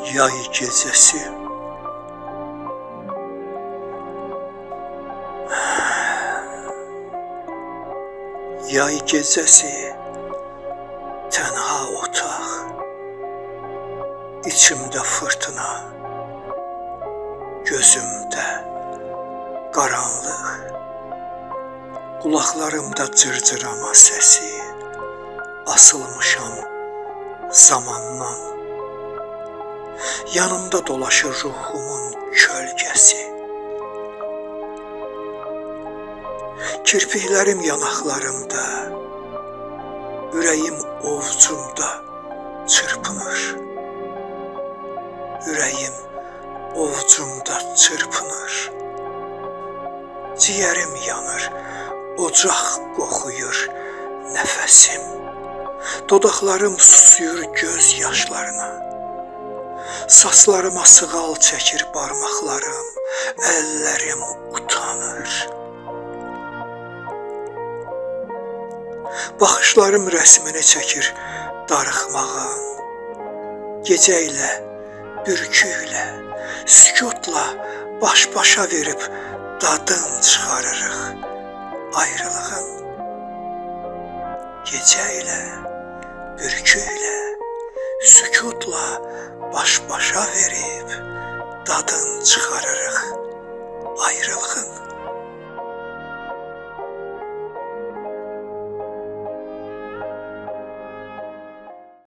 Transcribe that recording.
Yay gecesi. Yay gecesi, tenha otaq, içimdə fırtına, gözümdə qaranlıq, qulaqlarımda cırcırama səsi, asılmışam zamandan, yanımda dolaşır ruhumun kölgəsi. Kirpiklərim yanaqlarımda, ürəyim ovcumda çırpınır. Ürəyim ovcumda çırpınır. Ciyərim yanır, ocaq qoxuyur nəfəsim. Dodaqlarım susuyur göz yaşlarına. Saçlarıma sığal çəkir barmaqlarım, əllərim utanır. Baxışlarım rəsmini çəkir darıxmağın, gecə ilə, bürkü ilə, sükutla baş-başa verib dadın çıxarırıq ayrılığın. Gecə ilə, bürkü ilə, sükutla baş-başa verib dadın çıxarırıq ayrılığın.